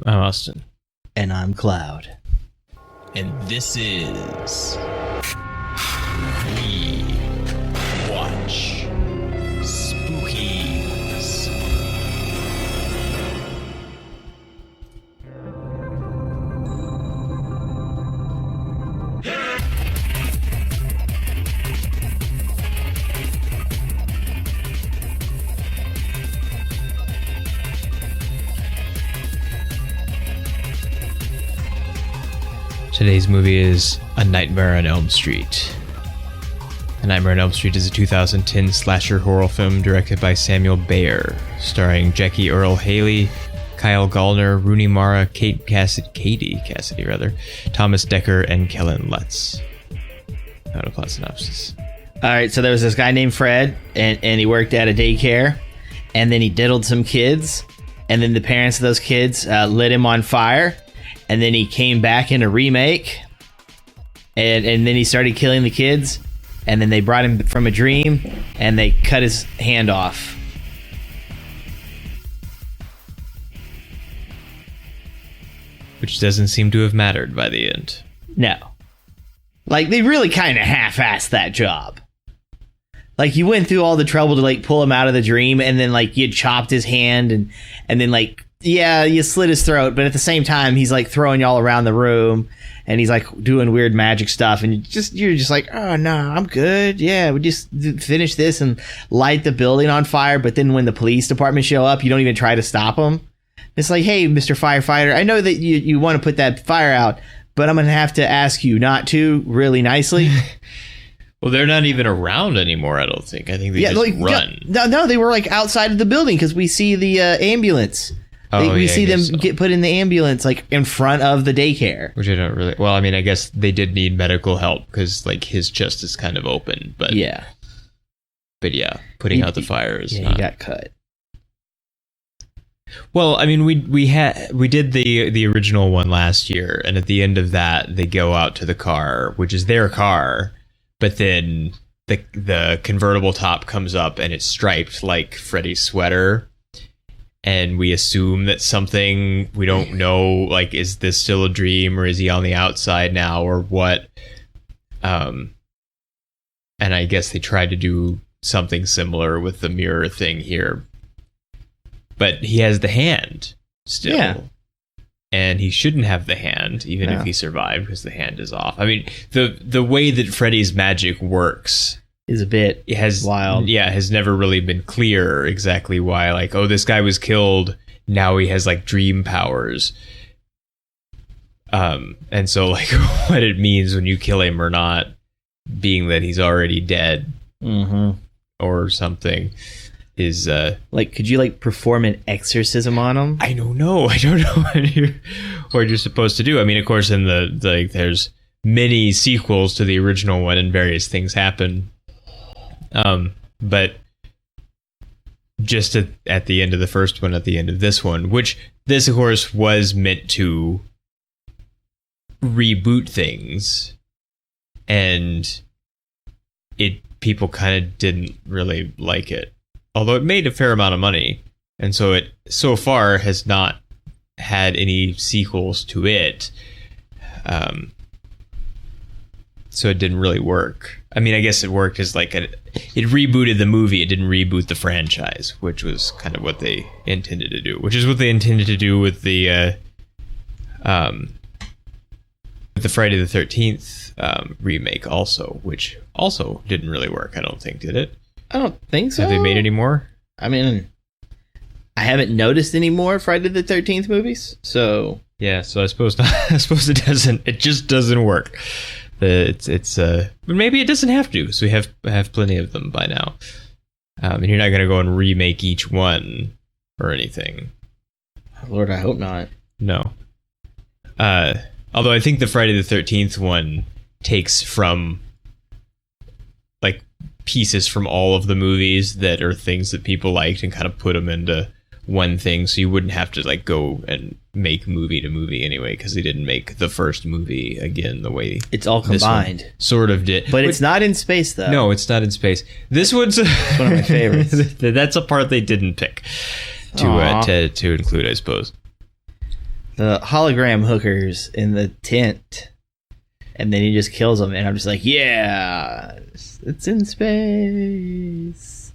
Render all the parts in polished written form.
I'm Austin. And I'm Cloud. And this is We Watch Spookies. Today's movie is A Nightmare on Elm Street. A Nightmare on Elm Street is a 2010 slasher horror film directed by Samuel Bayer, starring Jackie Earle Haley, Kyle Gallner, Rooney Mara, Katie Cassidy, Thomas Dekker, and Kellen Lutz. Not a plot synopsis. All right, so there was this guy named Fred, and he worked at a daycare, and then he diddled some kids, and then the parents of those kids lit him on fire, and then he came back in a remake, and then he started killing the kids, and then they brought him from a dream, and they cut his hand off. Which doesn't seem to have mattered by the end. No. Like, they really kind of half-assed that job. Like, you went through all the trouble to, like, pull him out of the dream, and then, like, you chopped his hand, and then, like, yeah, you slit his throat, but at the same time, he's, like, throwing y'all around the room, and he's, like, doing weird magic stuff, and you're just like, oh, no, I'm good. Yeah, we just finish this and light the building on fire, but then when the police department show up, you don't even try to stop them. It's like, hey, Mr. Firefighter, I know that you want to put that fire out, but I'm going to have to ask you not to, really nicely. Well, they're not even around anymore, I don't think. I think they just run. No, they were, like, outside of the building, because we see the ambulance. We see them get put in the ambulance, like, in front of the daycare. Which I don't really... Well, I mean, I guess they did need medical help because, like, his chest is kind of open. But yeah. But yeah, putting out the fire is not... he got cut. Well, I mean, we did the original one last year, and at the end of that, they go out to the car, which is their car, but then the convertible top comes up and it's striped like Freddy's sweater. And we assume that something, we don't know, like, is this still a dream or is he on the outside now or what? And I guess they tried to do something similar with the mirror thing here. But he has the hand still. Yeah. And he shouldn't have the hand, even if he survived, because the hand is off. I mean, the way that Freddy's magic works... is a bit wild. Yeah, has never really been clear exactly why, like, oh, this guy was killed, now he has, like, dream powers. And so, like, what it means when you kill him or not, being that he's already dead or something, is... like, could you, like, perform an exorcism on him? I don't know what you're supposed to do. I mean, of course, in the there's many sequels to the original one and various things happen. But just at the end of the first one, at the end of this one, which this, of course, was meant to reboot things, and people kind of didn't really like it, although it made a fair amount of money, and so it so far has not had any sequels to it. So it didn't really work. I mean, I guess it worked as like it rebooted the movie. It didn't reboot the franchise, which was kind of what they intended to do. Which is what they intended to do with the Friday the 13th remake also, which also didn't really work. I don't think, did it? I don't think so. Have they made any more? I mean, I haven't noticed any more Friday the 13th movies. So yeah, so I suppose not. I suppose it doesn't. It just doesn't work. But maybe it doesn't have to, so we have plenty of them by now. And you're not going to go and remake each one or anything. Lord, I hope not. No. Although I think the Friday the 13th one takes from, like, pieces from all of the movies that are things that people liked and kind of put them into one thing, so you wouldn't have to, like, go and make movie to movie anyway, because they didn't make the first movie again the way it's all combined. Sort of did, but it's not in space though. No, it's not in space. This one's it's one of my favorites. That's a part they didn't pick to include, I suppose. the hologram hookers in the tent, and then he just kills them, and I'm just like, yeah, it's in space.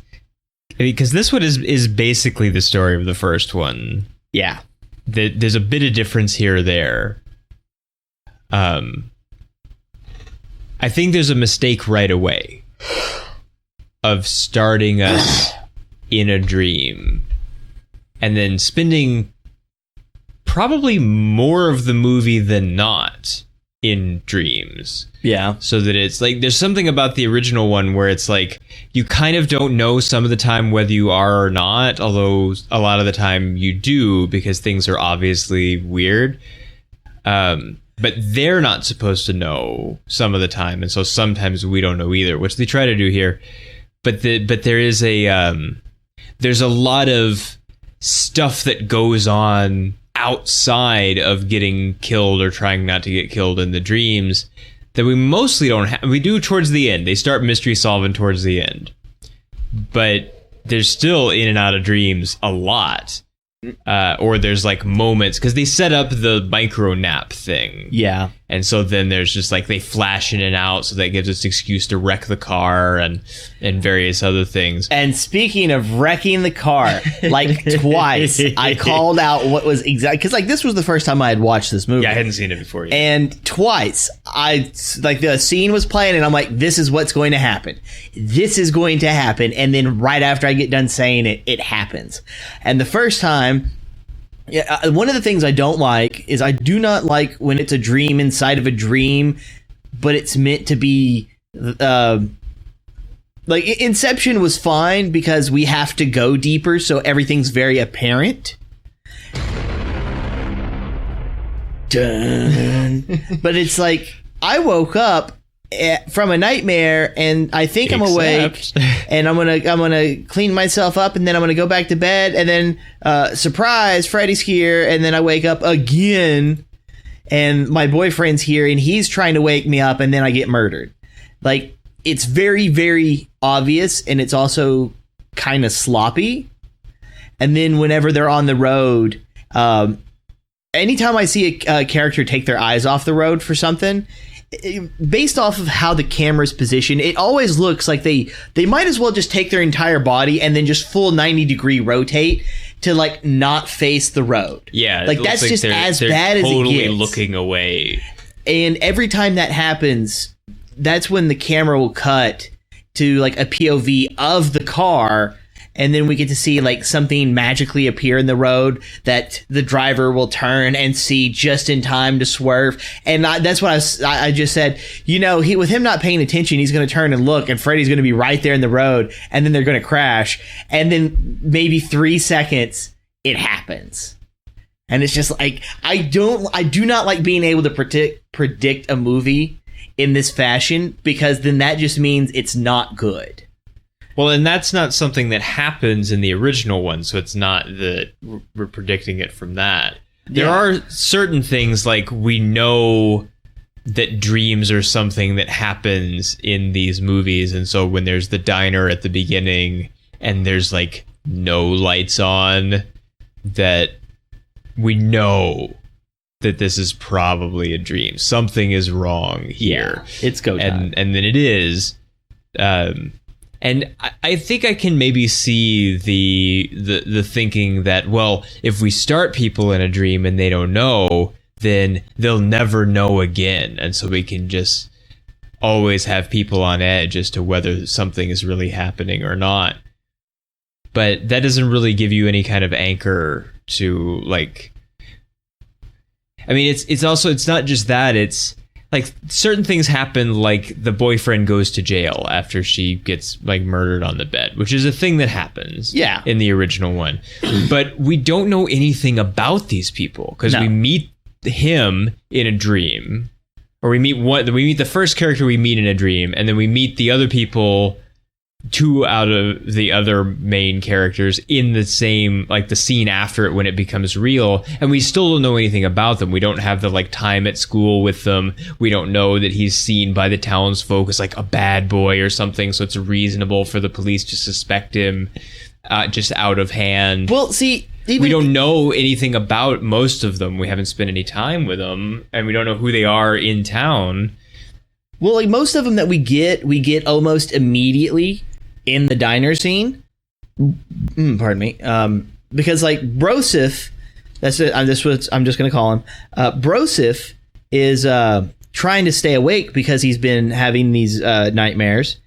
Because this one is basically the story of the first one. Yeah. There's a bit of difference here or there. I think there's a mistake right away of starting us in a dream and then spending probably more of the movie than not in dreams. Yeah. So that it's like, there's something about the original one where it's like, you kind of don't know some of the time whether you are or not, although a lot of the time you do because things are obviously weird. But they're not supposed to know some of the time, and so sometimes we don't know either, which they try to do here. But there is there's a lot of stuff that goes on outside of getting killed or trying not to get killed in the dreams that we mostly don't have. We do towards the end. They start mystery solving towards the end, but there's still in and out of dreams a lot. Or there's like moments because they set up the micro nap thing. Yeah. And so then there's just like they flash in and out, so that gives us an excuse to wreck the car and various other things. And speaking of wrecking the car, like twice I called out what was exactly, because like this was the first time I had watched this movie. Yeah, I hadn't seen it before yet. And twice I like the scene was playing and I'm like, this is what's going to happen. This is going to happen. And then right after I get done saying it, it happens. And the first time, yeah, one of the things I don't like is I do not like when it's a dream inside of a dream, but it's meant to be like Inception was fine because we have to go deeper, so everything's very apparent. Dun. But it's like I woke up from a nightmare and I think I'm awake and I'm gonna clean myself up and then I'm gonna go back to bed and then surprise, Freddy's here, and then I wake up again and my boyfriend's here and he's trying to wake me up and then I get murdered. Like, it's very, very obvious and it's also kind of sloppy. And then whenever they're on the road, anytime I see a character take their eyes off the road for something, based off of how the camera's positioned, it always looks like they might as well just take their entire body and then just full 90-degree rotate to like not face the road. Yeah, like that's just as bad as it gets. Totally looking away. And every time that happens, that's when the camera will cut to like a POV of the car. And then we get to see like something magically appear in the road that the driver will turn and see just in time to swerve. And that's what I just said. You know, with him not paying attention, he's going to turn and look, and Freddy's going to be right there in the road, and then they're going to crash. And then maybe 3 seconds, it happens. And it's just like I do not like being able to predict a movie in this fashion, because then that just means it's not good. Well, and that's not something that happens in the original one, so it's not that we're predicting it from that. There are certain things, like we know that dreams are something that happens in these movies, and so when there's the diner at the beginning and there's like no lights on, that we know that this is probably a dream. Something is wrong here. Yeah, it's go time. And then it is. And I think I can maybe see the thinking that, well, if we start people in a dream and they don't know, then they'll never know again. And so we can just always have people on edge as to whether something is really happening or not. But that doesn't really give you any kind of anchor to, like... I mean, it's also, it's not just that, it's... like certain things happen, like the boyfriend goes to jail after she gets like murdered on the bed, which is a thing that happens in the original one. But we don't know anything about these people because we meet him in a dream, or we meet the first character we meet in a dream, and then we meet the other people, 2 out of the other main characters in the same, like the scene after it when it becomes real, and we still don't know anything about them. We don't have the like time at school with them. We don't know that he's seen by the townsfolk as like a bad boy or something, so it's reasonable for the police to suspect him just out of hand. Well, see, Even- we don't know anything about most of them. We haven't spent any time with them, and we don't know who they are in town. Well, like most of them that we get almost immediately in the diner scene. Pardon me. Because like Broseph, that's it. I'm just gonna call him. Broseph is trying to stay awake because he's been having these nightmares,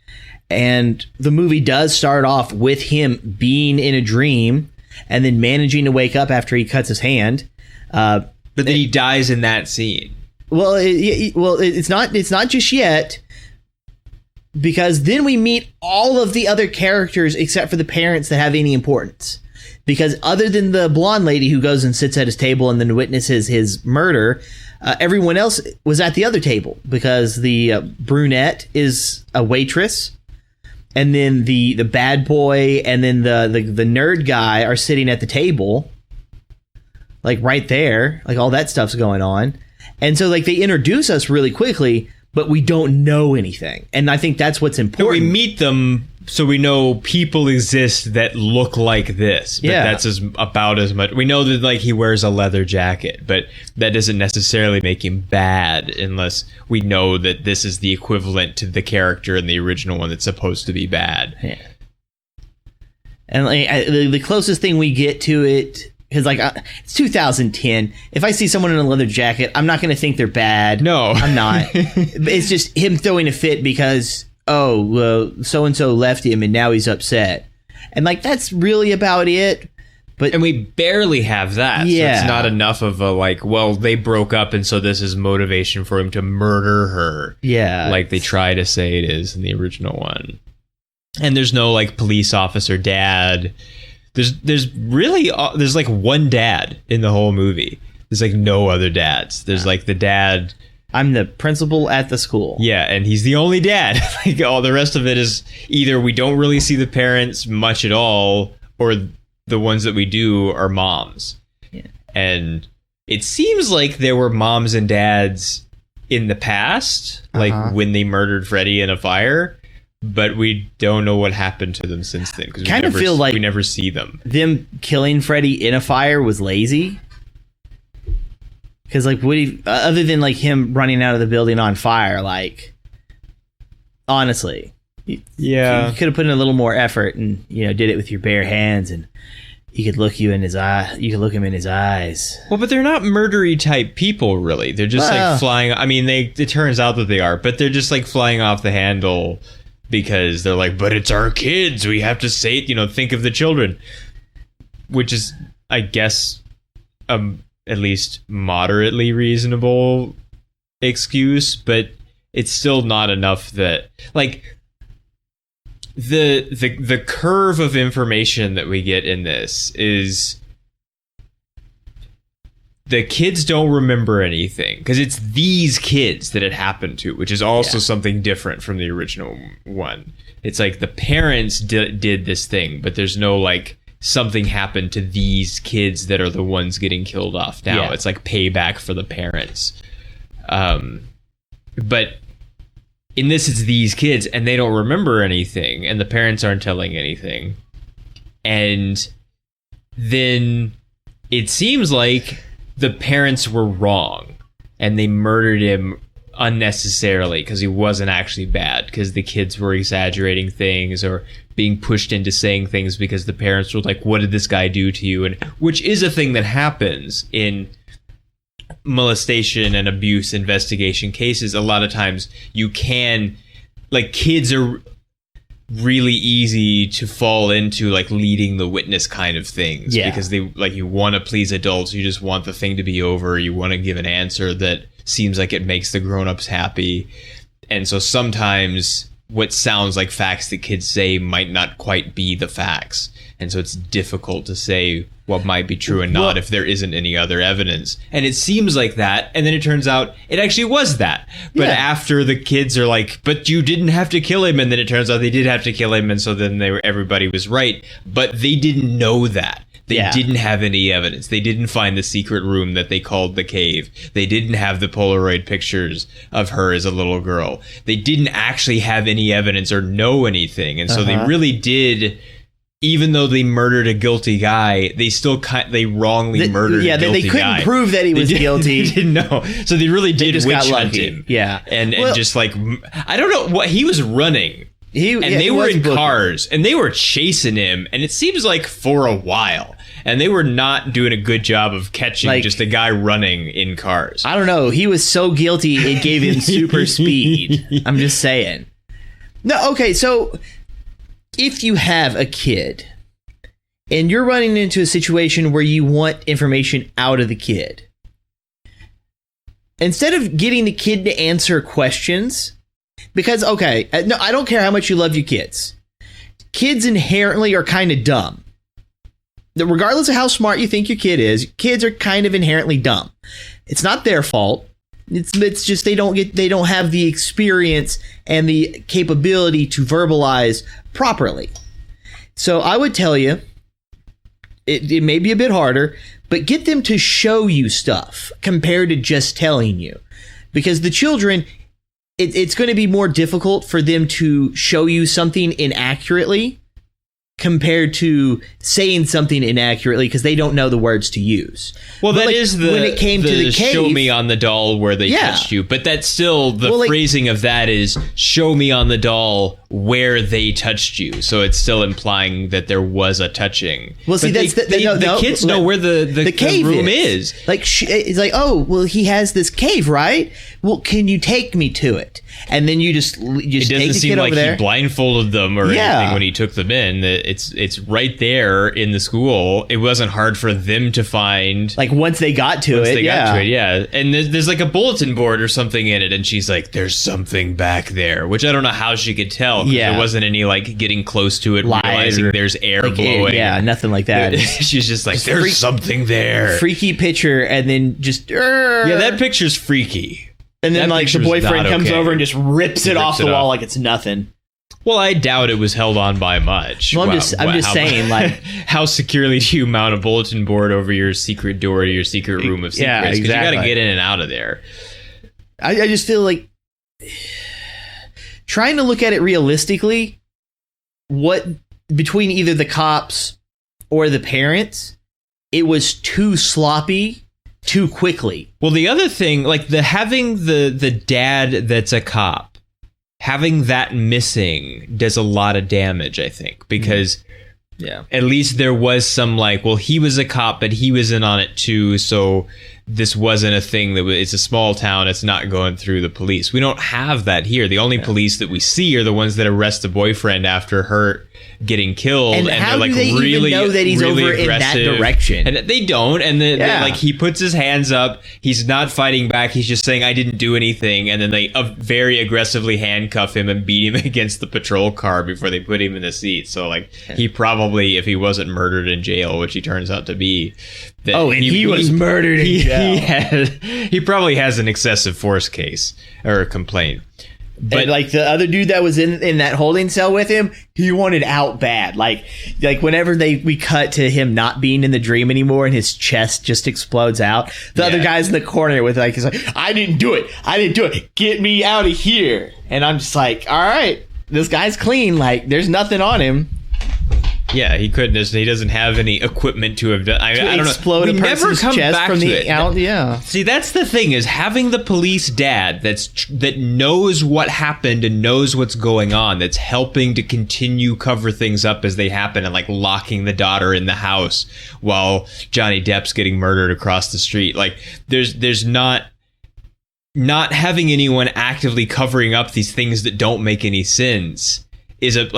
and the movie does start off with him being in a dream and then managing to wake up after he cuts his hand. But then he dies in that scene. Well, it's not just yet, because then we meet all of the other characters except for the parents that have any importance. Because other than the blonde lady who goes and sits at his table and then witnesses his murder, everyone else was at the other table, because the brunette is a waitress, and then the bad boy and then the nerd guy are sitting at the table, like right there, like all that stuff's going on. And so like they introduce us really quickly, but we don't know anything. And I think that's what's important. But we meet them so we know people exist that look like this. But Yeah. that's about as much. We know that like he wears a leather jacket, but that doesn't necessarily make him bad unless we know that this is the equivalent to the character in the original one that's supposed to be bad. Yeah. And like, the closest thing we get to it, because like it's 2010. If I see someone in a leather jacket, I'm not going to think they're bad. No. I'm not. It's just him throwing a fit because, so and so left him and now he's upset, and like that's really about it. But And we barely have that. Yeah. So it's not enough of a like, well, they broke up and so this is motivation for him to murder her. yeah, Like they try to say it is in the original one. And there's no like police officer dad. There's really there's like one dad in the whole movie. There's like no other dads. There's like the dad. I'm the principal at the school. Yeah, and he's the only dad. Like all the rest of it is either we don't really see the parents much at all, or the ones that we do are moms. Yeah. And it seems like there were moms and dads in the past, like when they murdered Freddy in a fire. But we don't know what happened to them since then. Because Kind of feel like we never see them. Them killing Freddy in a fire was lazy. Because like, other than like him running out of the building on fire, like, honestly, you could have put in a little more effort and did it with your bare hands, and he could look you in his eye. You could look him in his eyes. Well, but they're not murdery type people, really. They're just like flying. I mean, it turns out that they are, but they're just like flying off the handle because they're like, but it's our kids. We have to say, think of the children, which is, I guess, at least moderately reasonable excuse, but it's still not enough that like the curve of information that we get in this is the kids don't remember anything because it's these kids that it happened to, which is also something different from the original one. It's like the parents did this thing, but there's no like something happened to these kids that are the ones getting killed off now. Yeah. It's like payback for the parents. But in this, it's these kids and they don't remember anything and the parents aren't telling anything. And then it seems like the parents were wrong and they murdered him unnecessarily because he wasn't actually bad, because the kids were exaggerating things or being pushed into saying things because the parents were like, what did this guy do to you? And which is a thing that happens in molestation and abuse investigation cases. A lot of times you can, like, kids are really easy to fall into like leading the witness kind of things, because they like, you want to please adults, you just want the thing to be over, you want to give an answer that seems like it makes the grown-ups happy. And so sometimes what sounds like facts that kids say might not quite be the facts, and so it's difficult to say what might be true and not if there isn't any other evidence. And it seems like that, and then it turns out it actually was that. But after the kids are like, but you didn't have to kill him, and then it turns out they did have to kill him, and so then everybody was right. But they didn't know that. They didn't have any evidence. They didn't find the secret room that they called the cave. They didn't have the Polaroid pictures of her as a little girl. They didn't actually have any evidence or know anything. And so they really did even though they murdered a guilty guy, they still they wrongly murdered a guilty they couldn't guy. prove that he was guilty. They didn't know. So they really did just witch got hunt lucky. him. Yeah. And Well- just like, I don't know what he was running. They were in cars and they were chasing him. And it seems like for a while. And they were not doing a good job of catching just a guy running in cars. I don't know. He was so guilty, it gave him super speed. I'm just saying. No, okay, so if you have a kid and you're running into a situation where you want information out of the kid, instead of getting the kid to answer questions, because, okay, no, I don't care how much you love your kids. Kids inherently are kind of dumb. Regardless of how smart you think your kid is, kids are kind of inherently dumb. It's not their fault. It's just they don't have the experience and the capability to verbalize properly. So I would tell you, it may be a bit harder, but get them to show you stuff compared to just telling you. Because the children, it's going to be more difficult for them to show you something inaccurately compared to saying something inaccurately because they don't know the words to use. Well, But, that is when it came to the cave, show me on the doll where they touched you. But that's still the phrasing of that is show me on the doll where they touched you. So it's still implying that there was a touching. Well, see, but the kids know where the cave room is. Like, it's like, oh, well, he has this cave, right? Well, can you take me to it? And then you just It take doesn't the seem kid like over there. he blindfolded them or anything when he took them in. It's right there in the school. It wasn't hard for them to find. Like once they got to it, yeah. And there's like a bulletin board or something in it, and she's like, "There's something back there," which I don't know how she could tell. There wasn't any like getting close to it, realizing there's air blowing. Yeah, nothing like that. She's just like, "There's something there." Freaky picture, and then just yeah, that picture's freaky. And then that like the boyfriend comes over and just rips it off the wall like it's nothing. Well, I doubt it was held on by much. Well, I'm just saying, like, how securely do you mount a bulletin board over your secret door to your secret room of secrets? Yeah, exactly. Because you got to get in and out of there. I just feel like trying to look at it realistically, what between either the cops or the parents, it was too sloppy too quickly. Well, the other thing, like having the dad that's a cop, having that missing does a lot of damage, I think, because at least there was some like, well, he was a cop, but he was in on it too, so this wasn't a thing it's a small town, it's not going through the police. We don't have that here. The only police that we see are the ones that arrest the boyfriend after her getting killed, and how they're like, do they even know that he's really over aggressive. In that direction? And they don't. And then like he puts his hands up. He's not fighting back. He's just saying, "I didn't do anything." And then they very aggressively handcuff him and beat him against the patrol car before they put him in the seat. So like he probably, if he wasn't murdered in jail, which he turns out to be, he was murdered in jail. He probably has an excessive force case or a complaint. But like the other dude that was in that holding cell with him, he wanted out bad. Like whenever we cut to him not being in the dream anymore and his chest just explodes out. The other guy's in the corner with he's like, I didn't do it. Get me out of here. And I'm just like, all right, this guy's clean. Like there's nothing on him. Yeah, he couldn't. He doesn't have any equipment to have done. I don't know. Explode a person's chest from the out. Yeah. See, that's the thing is having the police dad that knows what happened and knows what's going on. That's helping to continue cover things up as they happen and like locking the daughter in the house while Johnny Depp's getting murdered across the street. Like there's not having anyone actively covering up these things that don't make any sense is a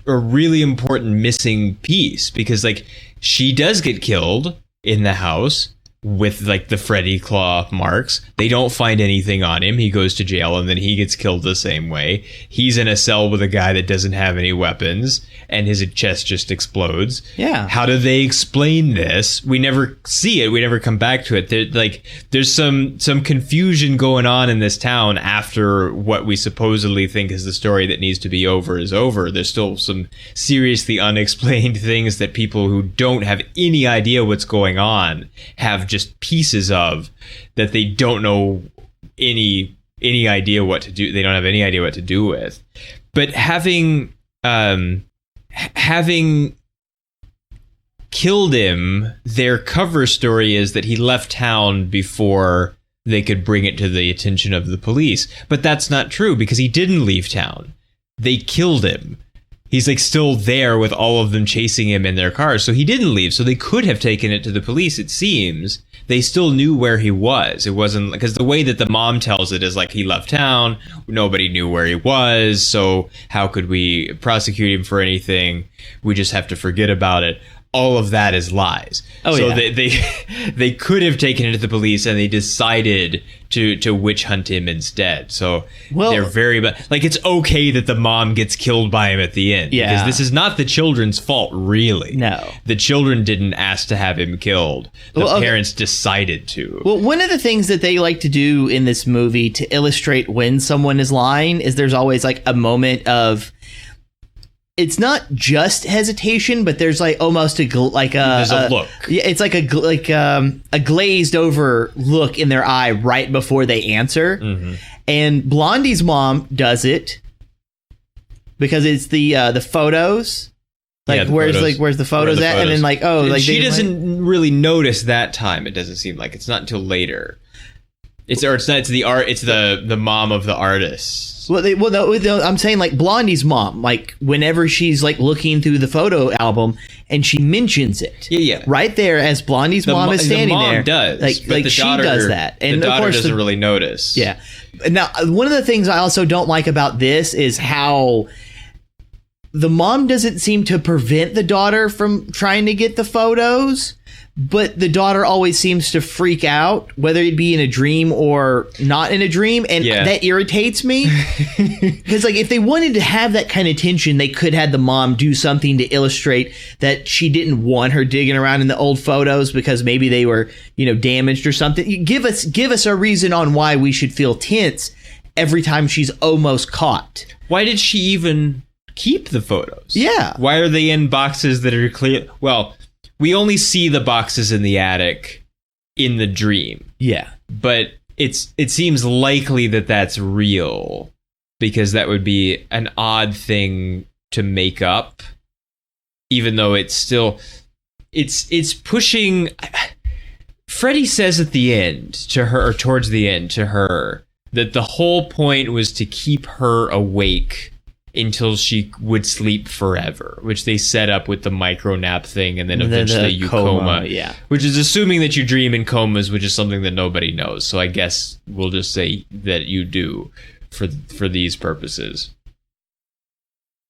really important missing piece, because like she does get killed in the house with like the Freddy claw marks. They don't find anything on him. He goes to jail and then he gets killed the same way. He's in a cell with a guy that doesn't have any weapons and his chest just explodes. Yeah. How do they explain this? We never see it. We never come back to it. There's some confusion going on in this town after what we supposedly think is the story that needs to be over is over. There's still some seriously unexplained things that people who don't have any idea what's going on have just pieces of that they don't know any idea what to do. They don't have any idea what to do with. But having killed him, their cover story is that he left town before they could bring it to the attention of the police. But that's not true, because he didn't leave town. They killed him. He's like still there with all of them chasing him in their cars. So he didn't leave. So they could have taken it to the police, it seems. They still knew where he was. It wasn't because the way that the mom tells it is like he left town. Nobody knew where he was. So how could we prosecute him for anything? We just have to forget about it. All of that is lies. Oh, so yeah. they could have taken it to the police, and they decided to witch hunt him instead. So they're very like, it's okay that the mom gets killed by him at the end. Yeah. Because this is not the children's fault, really. No. The children didn't ask to have him killed. The parents decided to. Well, one of the things that they like to do in this movie to illustrate when someone is lying is there's always like a moment of, it's not just hesitation, but there's like almost there's a look. Yeah, it's like a glazed over look in their eye right before they answer. Mm-hmm. And Blondie's mom does it because it's the photos. Like where's the photos at? And then like she doesn't really notice that time. It doesn't seem like it's not until later. It's the mom of the artist. Well, no, I'm saying like Blondie's mom, like whenever she's like looking through the photo album and she mentions it, yeah, right there as Blondie's mom is standing there. The mom does, like she does that, and the daughter of course doesn't really notice. Yeah. Now, one of the things I also don't like about this is how the mom doesn't seem to prevent the daughter from trying to get the photos. But the daughter always seems to freak out, whether it be in a dream or not in a dream. And that irritates me. Because like if they wanted to have that kind of tension, they could have the mom do something to illustrate that she didn't want her digging around in the old photos because maybe they were, damaged or something. Give us a reason on why we should feel tense every time she's almost caught. Why did she even keep the photos? Yeah. Why are they in boxes that are clear? Well, we only see the boxes in the attic in the dream. Yeah. But it seems likely that that's real because that would be an odd thing to make up, even though it's still it's pushing. Freddie says at the end to her, or towards the end to her, that the whole point was to keep her awake until she would sleep forever, which they set up with the micro nap thing, and then eventually you coma. Yeah. Which is assuming that you dream in comas, which is something that nobody knows. So I guess we'll just say that you do for these purposes.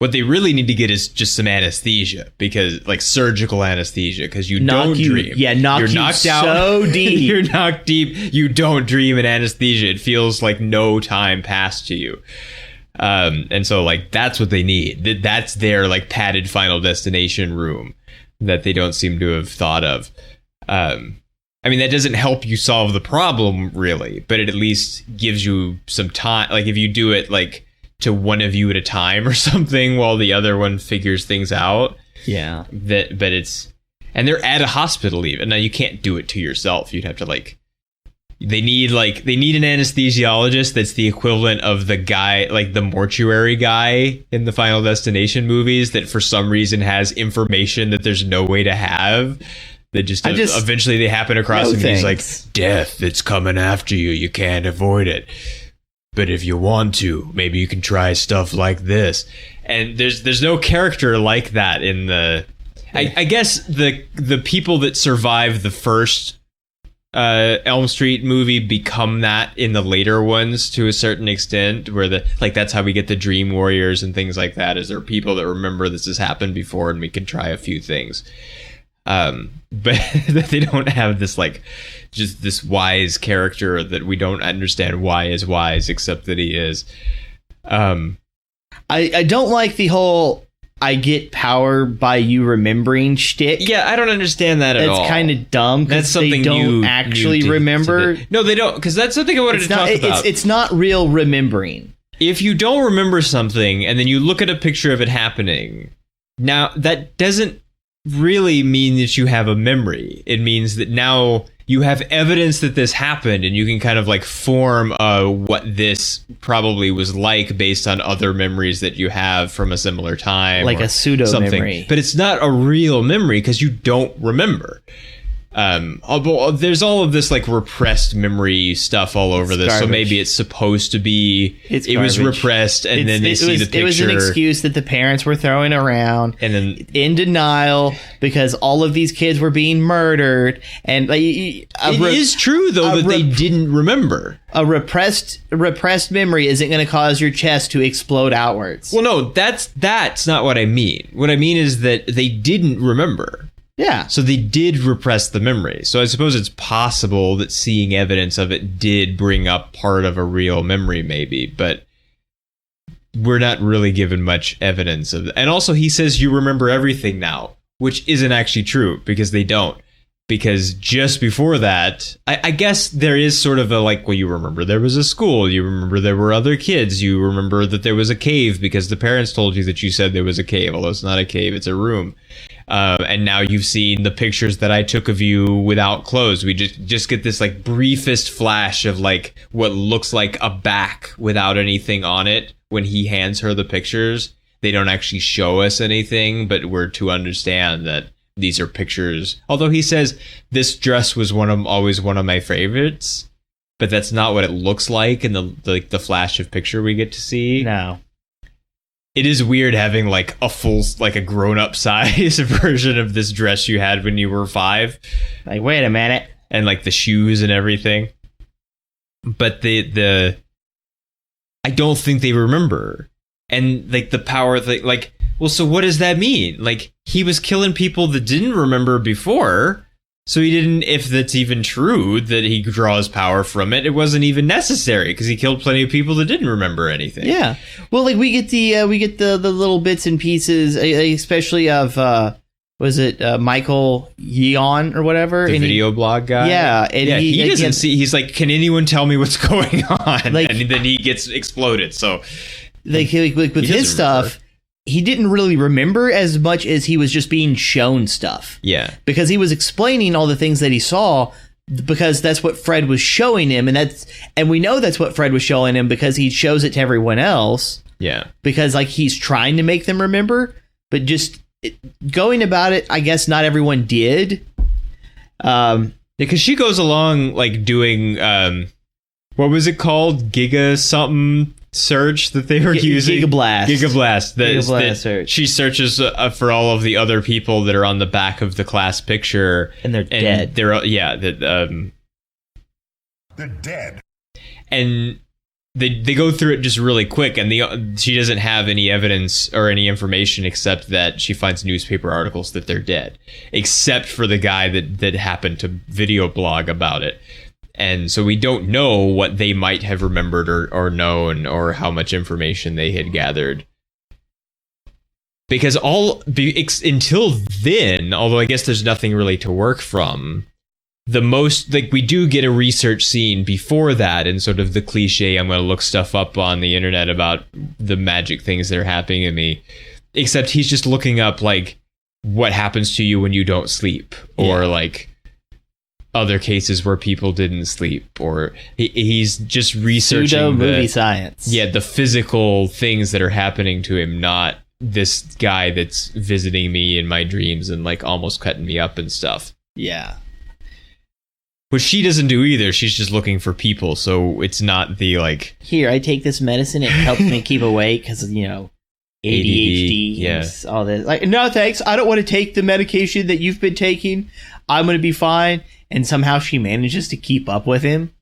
What they really need to get is just some anesthesia, because like surgical anesthesia, because you don't dream. Yeah, you're knocked out so deep. You're knocked deep. You don't dream in anesthesia. It feels like no time passed to you. And so like that's what they need. That's their like padded Final Destination room that they don't seem to have thought of. I mean, that doesn't help you solve the problem really, but it at least gives you some time. Like if you do it like to one of you at a time or something while the other one figures things out. Yeah. But it's, and they're at a hospital even. Now you can't do it to yourself. You'd have to like, they need an anesthesiologist that's the equivalent of the guy, like the mortuary guy in the Final Destination movies, that for some reason has information that there's no way to have. That just eventually they happen across him. He's like, death, it's coming after you. You can't avoid it. But if you want to, maybe you can try stuff like this. And there's no character like that in the. I guess the people that survive the first Elm Street movie become that in the later ones to a certain extent, where that's how we get the Dream Warriors and things like that, is there are people that remember this has happened before and we can try a few things, but they don't have this like just this wise character that we don't understand why is wise, except that he is. I don't like the whole I get power by you remembering shtick. Yeah, I don't understand that at all. It's kind of dumb. That's something they don't actually remember. No, they don't, because that's something I wanted to talk about. It's not real remembering. If you don't remember something and then you look at a picture of it happening, now that doesn't really mean that you have a memory. It means that now you have evidence that this happened, and you can kind of like form what this probably was like based on other memories that you have from a similar time, like or a pseudo something. memory. But it's not a real memory because you don't remember. Although there's all of this like repressed memory stuff all over this, so garbage. maybe it's supposed to be It's it was garbage. repressed, and then they see the picture. It was an excuse that the parents were throwing around, And then in denial because all of these kids were being murdered, and like, it is true though that they didn't remember. a repressed memory isn't going to cause your chest to explode outwards. Well, no, that's not what I mean. What I mean is that they didn't remember. Yeah. So they did repress the memory. So I suppose it's possible that seeing evidence of it did bring up part of a real memory, maybe, but we're not really given much evidence of that. And also he says you remember everything now, which isn't actually true because they don't. Because just before that, I guess there is sort of a like, well, you remember there was a school, you remember there were other kids, you remember that there was a cave because the parents told you that you said there was a cave, although it's not a cave, it's a room. And now you've seen the pictures that I took of you without clothes. We just get this like briefest flash of like what looks like a back without anything on it when he hands her the pictures. They don't actually show us anything, but we're to understand that these are pictures. Although he says this dress was always one of my favorites, but that's not what it looks like in the flash of picture we get to see. No. It is weird having like a full, like a grown-up size version of this dress you had when you were 5. Like, wait a minute. And like the shoes and everything. But I don't think they remember. And like the power thing, like, well, so what does that mean? Like, he was killing people that didn't remember before. So he didn't, if that's even true, that he draws power from it, it wasn't even necessary because he killed plenty of people that didn't remember anything. Yeah. Well, like we get the little bits and pieces, especially of was it Michael Yeon or whatever? The and video blog guy? Yeah. And he doesn't see, he's like, can anyone tell me what's going on? Like, and then he gets exploded. So like with he his doesn't stuff, remember. he didn't really remember as much as he was just being shown stuff. Yeah. Because he was explaining all the things that he saw because that's what Fred was showing him, and we know that's what Fred was showing him because he shows it to everyone else. Yeah. Because like he's trying to make them remember, but just going about it, I guess not everyone did. Because she goes along like doing what was it called? Giga something search that they were using. Gigablast That search. She searches for all of the other people that are on the back of the class picture, And they're dead. They're They're dead. And they go through it just really quick, and she doesn't have any evidence or any information except that she finds newspaper articles that they're dead, except for the guy that happened to video blog about it. And so we don't know what they might have remembered or known or how much information they had gathered. Because until then, although I guess there's nothing really to work from, the most, like, we do get a research scene before that, and sort of the cliche, I'm going to look stuff up on the internet about the magic things that are happening to me. Except he's just looking up, like, what happens to you when you don't sleep, or like other cases where people didn't sleep, or he's just researching Pseudo movie science. Yeah, the physical things that are happening to him, not this guy that's visiting me in my dreams and like almost cutting me up and stuff. Yeah. Which she doesn't do either. She's just looking for people, so it's not the like, Here, I take this medicine. It helps me keep awake because, you know, ADHD. yeah. And all this. Like, no, thanks. I don't want to take the medication that you've been taking. I'm going to be fine. And somehow she manages to keep up with him.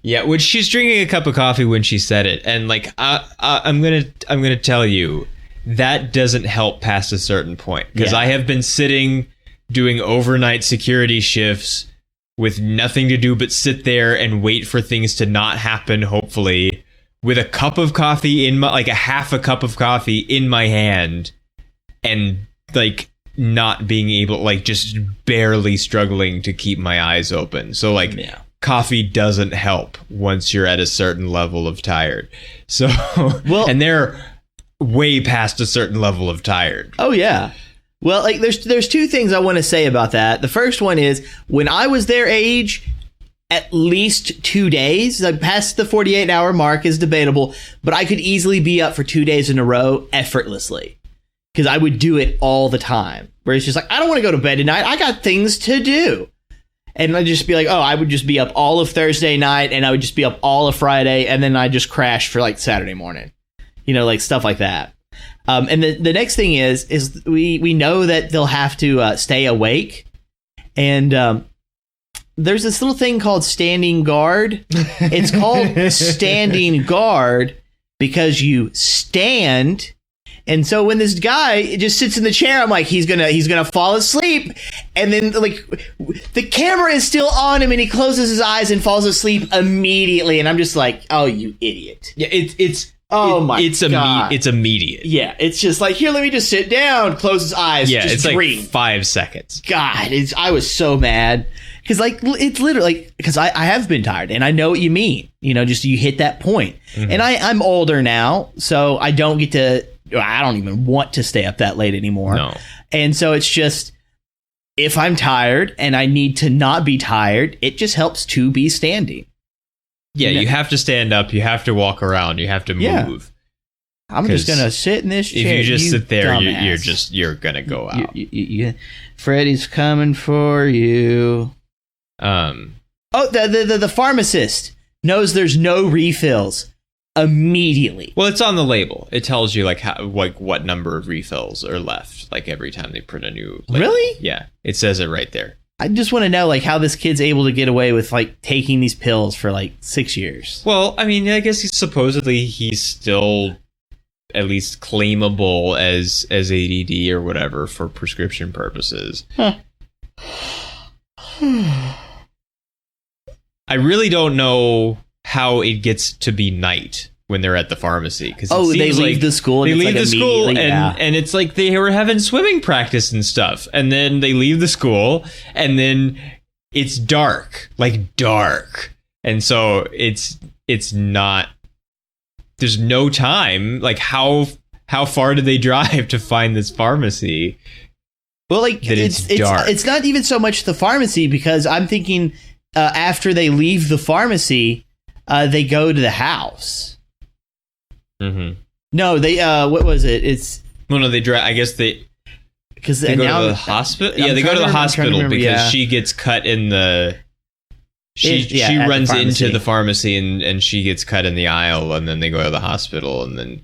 yeah. Which she's drinking a cup of coffee when she said it, and like, I'm gonna tell you that doesn't help past a certain point, because Yeah. I have been sitting doing overnight security shifts with nothing to do but sit there and wait for things to not happen, hopefully, with a cup of coffee in my, like a half a cup of coffee in my hand, and like not being able, like just barely struggling to keep my eyes open. So like coffee doesn't help once you're at a certain level of tired. So Well- and they're way past a certain level of tired. Oh, yeah. Well, like there's two things I want to say about that. The first one is when I was their age, at least 2 days. Like past the 48-hour mark is debatable, but I could easily be up for 2 days in a row effortlessly because I would do it all the time. Where it's just like, I don't want to go to bed tonight. I got things to do. And I'd just be like, I would just be up all of Thursday night and I would just be up all of Friday and then I'd just crash for like Saturday morning. Like stuff like that. And the next thing is we know that they'll have to stay awake. And there's this little thing called standing guard. It's called standing guard because you stand. And so when this guy just sits in the chair, I'm like, he's gonna fall asleep. And then like the camera is still on him and he closes his eyes and falls asleep immediately. And I'm just like, oh, you idiot. Yeah, it's God. It's immediate. Yeah, it's just like, here, let me just sit down, close his eyes, Yeah, just it's dream. like 5 seconds. God, I was so mad. Because like it's literally like, because I have been tired and I know what you mean. Just you hit that point. Mm-hmm. And I'm older now, so I don't even want to stay up that late anymore. No. And so it's just, if I'm tired and I need to not be tired, it just helps to be standing. Yeah, you have to stand up. You have to walk around. You have to move. Yeah. I'm just gonna sit in this chair. If you just sit there, dumbass. you're gonna go out. Freddy's coming for you. The pharmacist knows there's no refills immediately. Well, it's on the label. It tells you what number of refills are left. Like every time they print a new label. Really? Yeah, it says it right there. I just want to know like how this kid's able to get away with like taking these pills for like 6 years. Well, I mean, I guess he's still at least claimable as ADD or whatever for prescription purposes. Huh. I really don't know how it gets to be night when they're at the pharmacy. They leave the school. They and leave it's the like school immediately- and it's like they were having swimming practice and stuff. And then they leave the school and then it's dark. And so it's not, there's no time. Like how far did they drive to find this pharmacy? Well, like it's dark. It's not even so much the pharmacy because I'm thinking after they leave the pharmacy, they go to the house. Mm-hmm. No, they what was it? It's no, they drive. I guess they go to the hospital. Yeah, they go to the hospital because she gets cut in the. She runs into the pharmacy and she gets cut in the aisle, and then they go to the hospital, and then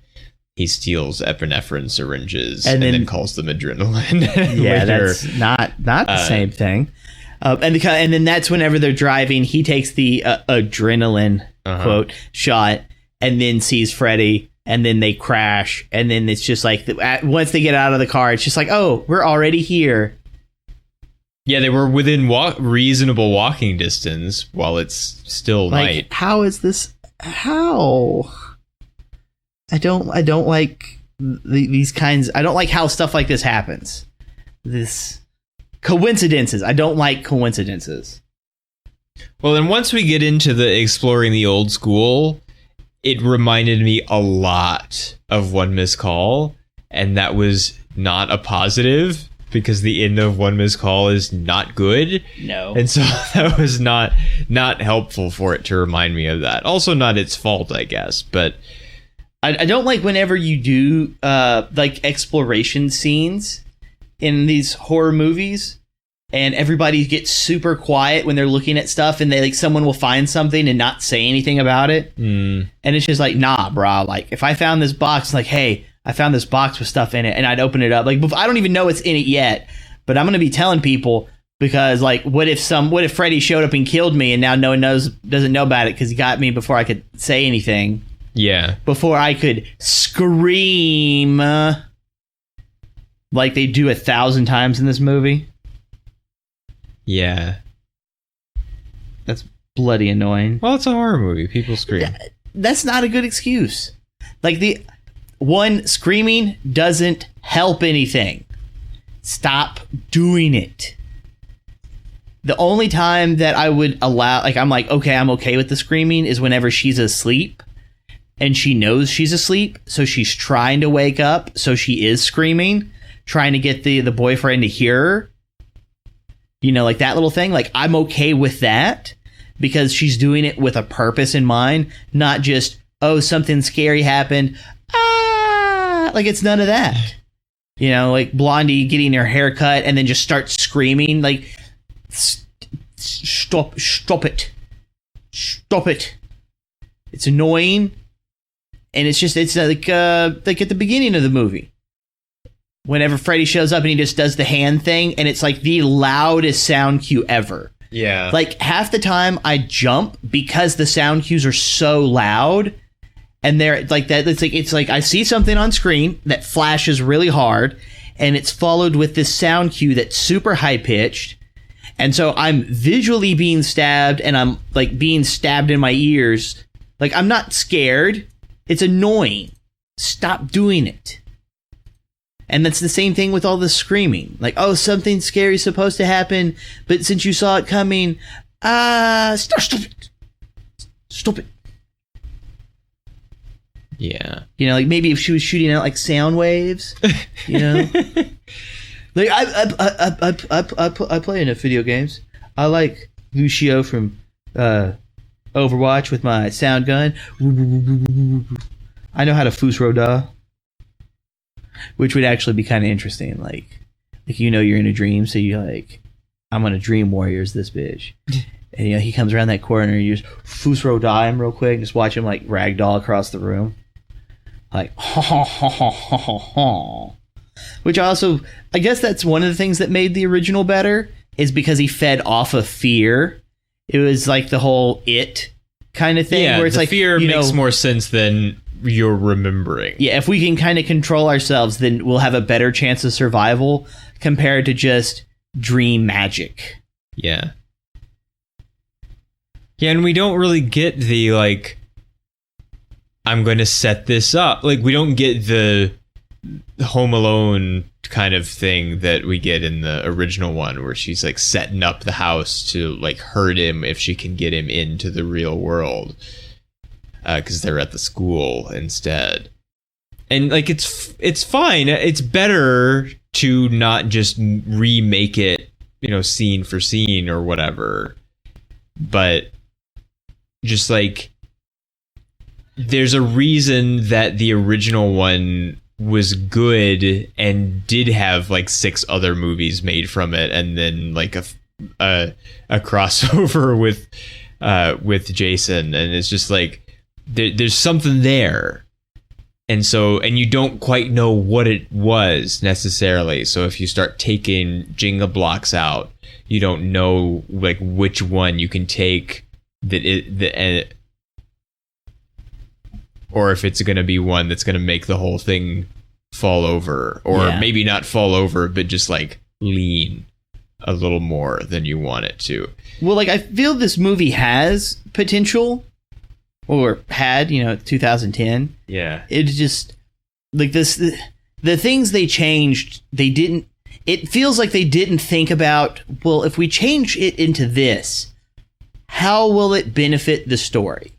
he steals epinephrine syringes and then calls them adrenaline. Yeah, that's not the same thing. And then that's whenever they're driving, he takes the adrenaline quote shot and then sees Freddy, and then they crash, and then it's just like once they get out of the car, it's just like, oh, we're already here. Yeah, they were within reasonable walking distance while it's still night. How is this? How? I don't like these kinds. I don't like how stuff like this happens. This coincidences. I don't like coincidences. Well, then once we get into the exploring the old school, it reminded me a lot of One Missed Call, and that was not a positive because the end of One Missed Call is not good. No. And so that was not helpful for it to remind me of that. Also not its fault, I guess, but I don't like whenever you do like exploration scenes in these horror movies and everybody gets super quiet when they're looking at stuff, and they like someone will find something and not say anything about it. And it's just like, nah, bro. Like if I found this box, like, hey, I found this box with stuff in it, and I'd open it up. Like I don't even know what's in it yet, but I'm gonna be telling people because like, what if Freddy showed up and killed me, and now no one doesn't know about it because he got me before I could say anything. Yeah. Before I could scream like they do 1,000 times in this movie. Yeah. That's bloody annoying. Well, it's a horror movie. People scream. That's not a good excuse. Like screaming doesn't help anything. Stop doing it. The only time that I would allow, like, I'm okay with the screaming is whenever she's asleep and she knows she's asleep, so she's trying to wake up, so she is screaming. trying to get the boyfriend to hear her. You know, like that little thing. Like, I'm okay with that because she's doing it with a purpose in mind, not just, oh, something scary happened. Like, it's none of that. You know, like Blondie getting her hair cut and then just starts screaming, like, stop it. Stop it. It's annoying. And it's like at the beginning of the movie. Whenever Freddy shows up and he just does the hand thing, and it's like the loudest sound cue ever. Yeah. Like, half the time I jump because the sound cues are so loud, and they're like that. It's like I see something on screen that flashes really hard, and it's followed with this sound cue that's super high pitched, and so I'm visually being stabbed, and I'm like being stabbed in my ears. Like, I'm not scared. It's annoying. Stop doing it. And that's the same thing with all the screaming. Like, oh, something scary is supposed to happen, but since you saw it coming, stop it. Stop it. Yeah. You know, like maybe if she was shooting out like sound waves, you know. Like I play enough video games. I like Lucio from Overwatch with my sound gun. I know how to Fusroda. Which would actually be kind of interesting. Like, you know, you're in a dream, so you're like, I'm gonna dream warriors this bitch. And, you know, he comes around that corner and you just Fusro die him real quick and just watch him, like, ragdoll across the room. Like, Which I guess that's one of the things that made the original better, is because he fed off of fear. It was like the whole It kind of thing, Yeah, where it's the like, fear you makes know, more sense than you're remembering. Yeah, if we can kind of control ourselves, then we'll have a better chance of survival compared to just dream magic. Yeah. Yeah, and we don't really get the, like, I'm going to set this up. Like, we don't get the Home Alone kind of thing that we get in the original one, where she's, like, setting up the house to, like, hurt him if she can get him into the real world. Because they're at the school instead. And, like, it's fine. It's better to not just remake it, you know, scene for scene or whatever. But just, like, there's a reason that the original one was good and did have, like, 6 other movies made from it, and then, like, a crossover with Jason. And it's just, like, there's something there, and you don't quite know what it was necessarily. So if you start taking Jenga blocks out, you don't know, like, which one you can take or if it's going to be one that's going to make the whole thing fall over, or maybe not fall over, but just, like, lean a little more than you want it to. Well, like, I feel this movie has potential. Or had, you know, 2010. Yeah. It's just, like, the things they changed, it feels like they didn't think about, well, if we change it into this, how will it benefit the story?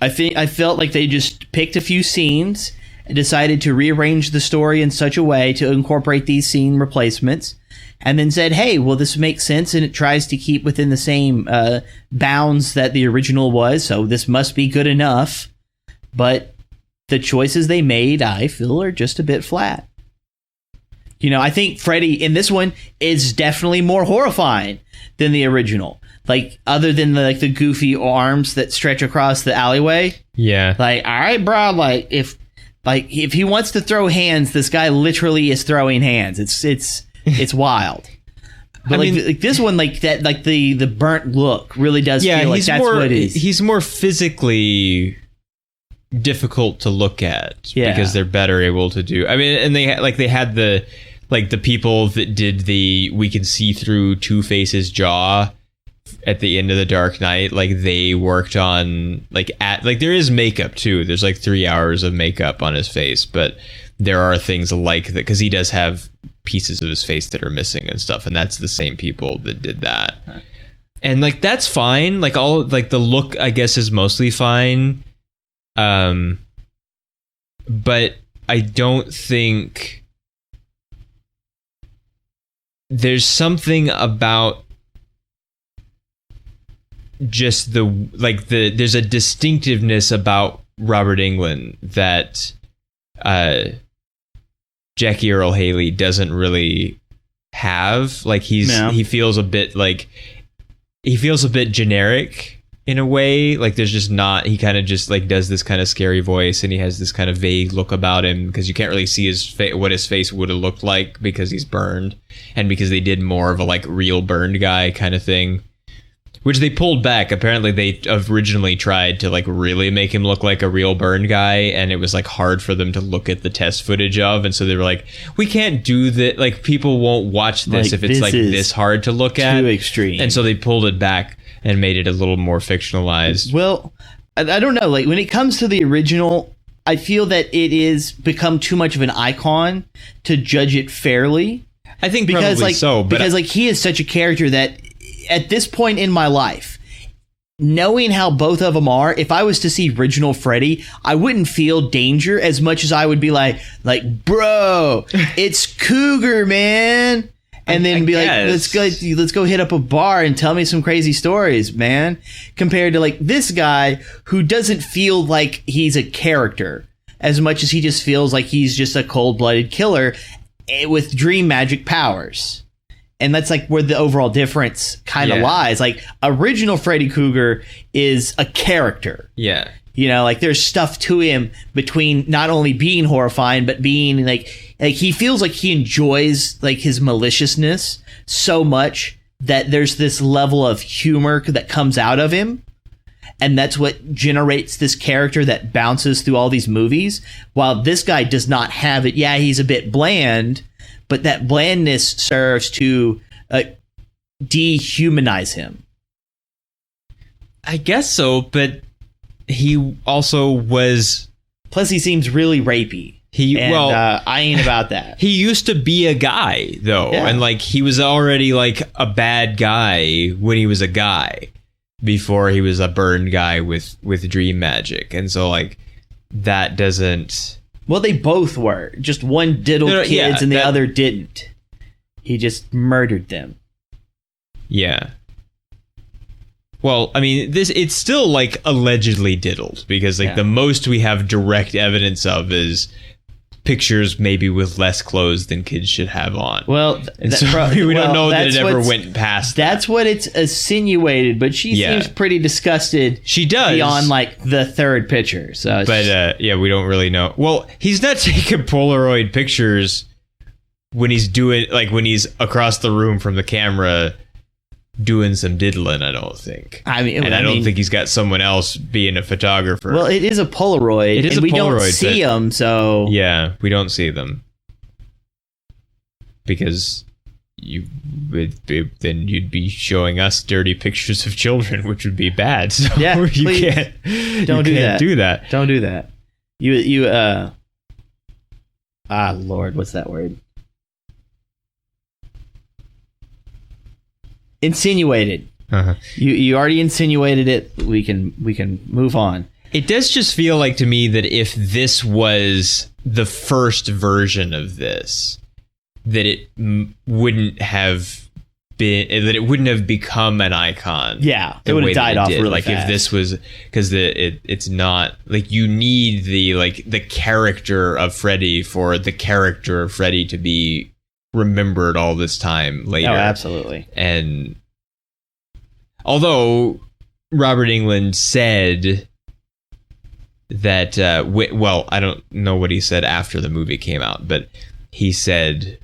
I felt like they just picked a few scenes and decided to rearrange the story in such a way to incorporate these scene replacements, and then said, hey, well, this makes sense, and it tries to keep within the same bounds that the original was, so this must be good enough. But the choices they made, I feel, are just a bit flat. You know, I think Freddy in this one is definitely more horrifying than the original. Like, other than the goofy arms that stretch across the alleyway. Yeah. Like, all right, bro, like, if he wants to throw hands, this guy literally is throwing hands. It's wild. But I mean, like this one, like that, like the burnt look really does feel like that's what it is. He's more physically difficult to look at because they're better able to do. I mean, and they had the people that did we can see through Two-Face's jaw at the end of The Dark Knight. Like, they worked on there is makeup too. There's like 3 hours of makeup on his face, but there are things like that because he does have pieces of his face that are missing and stuff, and that's the same people that did that. And, like, that's fine. Like, all, like, the look, I guess, is mostly fine. But I don't think there's something about just there's a distinctiveness about Robert Englund that Jackie Earle Haley doesn't really have. Like he feels a bit generic in a way. Like there's just not, he kind of just like does this kind of scary voice, and he has this kind of vague look about him because you can't really see his what his face would have looked like because he's burned, and because they did more of a like real burned guy kind of thing, which they pulled back. Apparently they originally tried to like really make him look like a real burned guy, and it was like hard for them to look at the test footage of, and so they were like, we can't do that, like people won't watch this if it's like this hard to look at, too extreme. And so they pulled it back and made it a little more fictionalized. Well, I don't know, like when it comes to the original, I feel that it is become too much of an icon to judge it fairly. I think because probably because he is such a character that at this point in my life, knowing how both of them are, if I was to see original Freddy, I wouldn't feel danger as much as I would be like, bro, it's Cougar, man. And then be like, let's go hit up a bar and tell me some crazy stories, man. Compared to like this guy who doesn't feel like he's a character as much as he just feels like he's just a cold-blooded killer with dream magic powers. And that's like where the overall difference kind of lies. Like original Freddy Krueger is a character. Yeah. You know, like there's stuff to him between not only being horrifying, but being like he feels like he enjoys like his maliciousness so much that there's this level of humor that comes out of him. And that's what generates this character that bounces through all these movies. While this guy does not have it. Yeah, he's a bit bland, but that blandness serves to dehumanize him. I guess so, but he also was... Plus, he seems really rapey. I ain't about that. He used to be a guy, though. Yeah. And, like, he was already, like, a bad guy when he was a guy. Before he was a burned guy with dream magic. And so, like, that doesn't... Well, they both were. Just one diddled kids and the other didn't. He just murdered them. Yeah. Well, I mean, it's still like allegedly diddled because like the most we have direct evidence of is pictures maybe with less clothes than kids should have on. Well, we don't know that it ever went past. That's what it's insinuated, but she seems pretty disgusted. She does beyond like the third picture. So, but we don't really know. Well, he's not taking Polaroid pictures when he's when he's across the room from the camera doing some diddling, I don't think. I don't think he's got someone else being a photographer. Well, it is a Polaroid. We don't see them, so... Yeah, we don't see them. Because then you'd be showing us dirty pictures of children, which would be bad. So yeah, you please. Don't do that. Don't do that. Lord, what's that word? Insinuated. Uh-huh. You already insinuated it. We can move on. It does just feel like to me that if this was the first version of this, that it wouldn't have become an icon. Yeah, it would have died off really like fast. If this was, because it's not like you need the character of Freddy for the character of Freddy to be remembered all this time later. Oh, absolutely. And although Robert Englund said that, I don't know what he said after the movie came out, but he said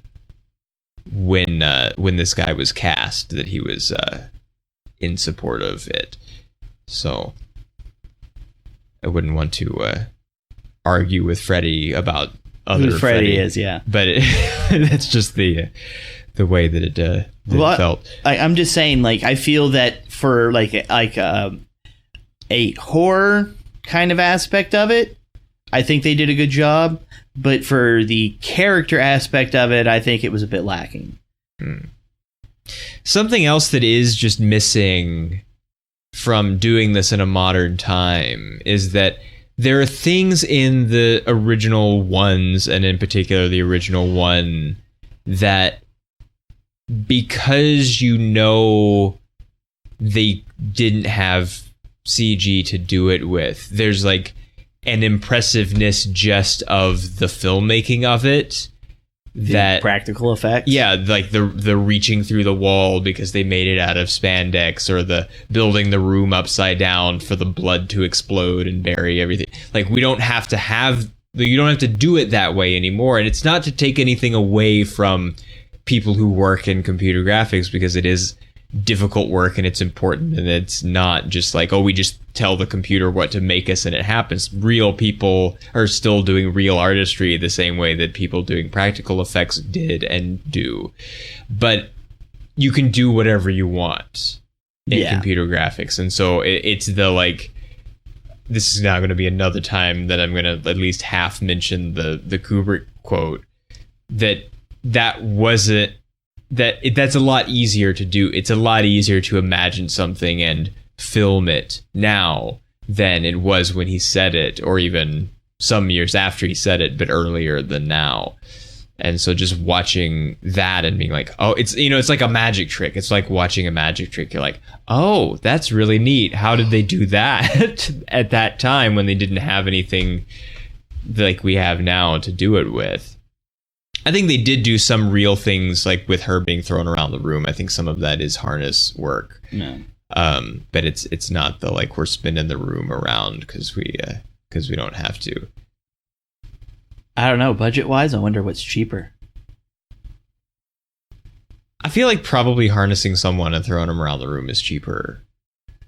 when this guy was cast that he was in support of it. So I wouldn't want to argue with Freddy about other who Freddy is, yeah. But that's just the way that it felt. I'm just saying, like, I feel that for like a horror kind of aspect of it, I think they did a good job. But for the character aspect of it, I think it was a bit lacking. Something else that is just missing from doing this in a modern time is that there are things in the original ones, and in particular the original one, that because you know they didn't have CG to do it with, there's like an impressiveness just of the filmmaking of it. That practical effects. Yeah, like the reaching through the wall because they made it out of spandex, or the building the room upside down for the blood to explode and bury everything. Like you don't have to do it that way anymore. And it's not to take anything away from people who work in computer graphics, because it is difficult work and it's important, and it's not just like, oh, we just tell the computer what to make us and it happens. Real people are still doing real artistry the same way that people doing practical effects did and do. But you can do whatever you want in computer graphics. And so it's the like, this is now going to be another time that I'm going to at least half mention the Kubrick quote, that wasn't that's a lot easier to do. It's a lot easier to imagine something and film it now than it was when he said it, or even some years after he said it, but earlier than now. And so just watching that and being like, oh, it's, you know, it's like a magic trick. It's like watching a magic trick. You're like, oh, that's really neat. How did they do that at that time when they didn't have anything like we have now to do it with? I think they did do some real things, like with her being thrown around the room. I think some of that is harness work. No. But it's not the like we're spinning the room around because we don't have to. I don't know. Budget wise, I wonder what's cheaper. I feel like probably harnessing someone and throwing them around the room is cheaper.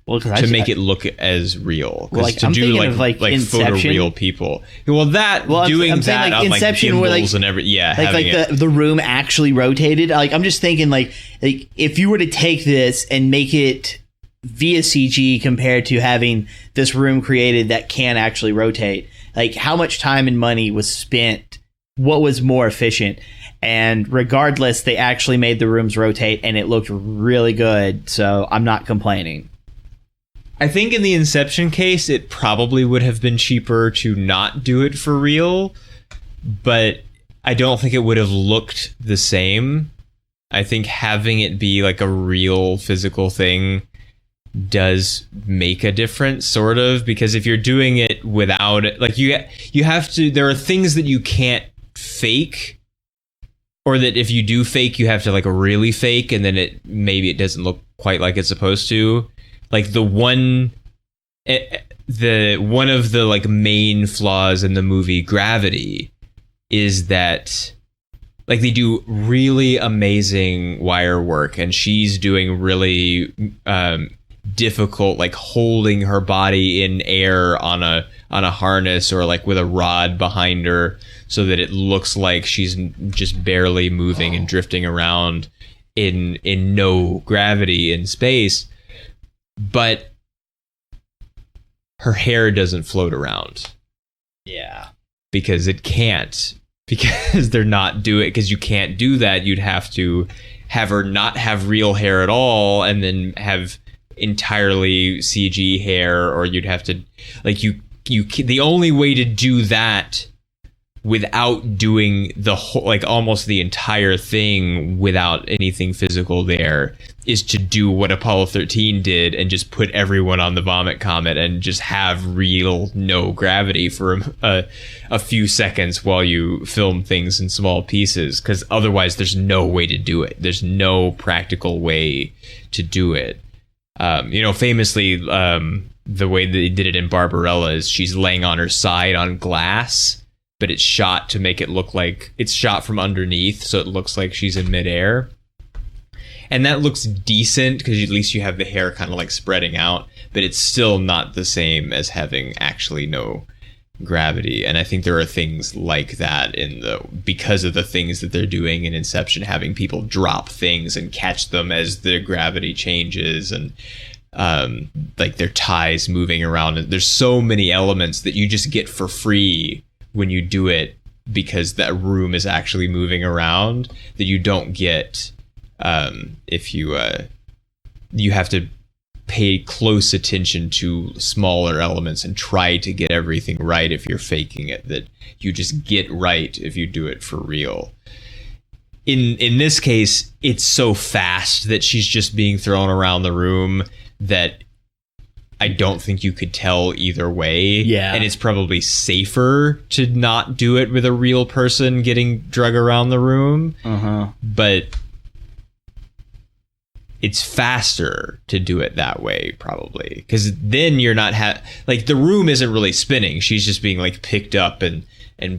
Well, to make it look as real. Well, like, to I'm do thinking of, like photoreal people. Well, I'm saying, like, on Inception, like where gimbals and every the room actually rotated. Like I'm just thinking like if you were to take this and make it via CG compared to having this room created that can actually rotate, like how much time and money was spent? What was more efficient? And regardless, they actually made the rooms rotate and it looked really good. So I'm not complaining. I think in the Inception case, it probably would have been cheaper to not do it for real, but I don't think it would have looked the same. I think having it be like a real physical thing does make a difference, sort of, because if you're doing it without it, like you have to, there are things that you can't fake, or that if you do fake, you have to like really fake, and then maybe it doesn't look quite like it's supposed to. Like one of the like main flaws in the movie Gravity is that like they do really amazing wire work, and she's doing really difficult, like holding her body in air on a harness, or like with a rod behind her, so that it looks like she's just barely moving and drifting around in no gravity in space. But her hair doesn't float around. Yeah. Because it can't. Because they're not doing it. Because you can't do that. You'd have to have her not have real hair at all, and then have entirely CG hair, or you'd have to, like, the only way to do that without doing the whole, like almost the entire thing without anything physical there, is to do what Apollo 13 did and just put everyone on the vomit comet and just have real no gravity for a few seconds while you film things in small pieces, because otherwise there's no way to do it. There's no practical way to do it. Famously, the way they did it in Barbarella is she's laying on her side on glass, but it's shot to make it look like it's shot from underneath, so it looks like she's in midair. And that looks decent because at least you have the hair kind of like spreading out, but it's still not the same as having actually no gravity. And I think there are things like that because of the things that they're doing in Inception, having people drop things and catch them as the gravity changes, and like their ties moving around. And there's so many elements that you just get for free when you do it, because that room is actually moving around, that you don't get if you have to pay close attention to smaller elements and try to get everything right if you're faking it, that you just get right if you do it for real. In this case, it's so fast that she's just being thrown around the room that I don't think you could tell either way. Yeah. And it's probably safer to not do it with a real person getting drug around the room. But it's faster to do it that way, probably, because then you're not like the room isn't really spinning. She's just being like picked up and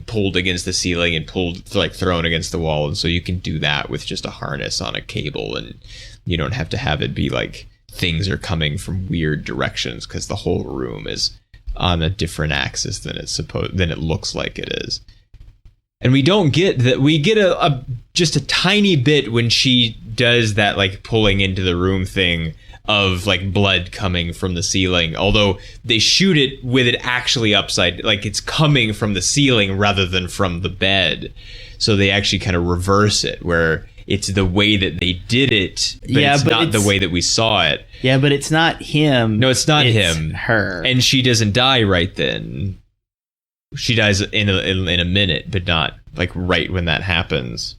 pulled against the ceiling and pulled, like, thrown against the wall. And so you can do that with just a harness on a cable, and you don't have to have it be like things are coming from weird directions, because the whole room is on a different axis than it looks like it is. And we don't get that. We get a just a tiny bit when she does that, like, pulling into the room thing of, like, blood coming from the ceiling. Although they shoot it with it actually upside, like it's coming from the ceiling rather than from the bed. So they actually kind of reverse it, where it's the way that they did it, but it's not the way that we saw it. Yeah, but it's not him. No, it's not him. Her. And she doesn't die right then. She dies in a minute, but not like right when that happens.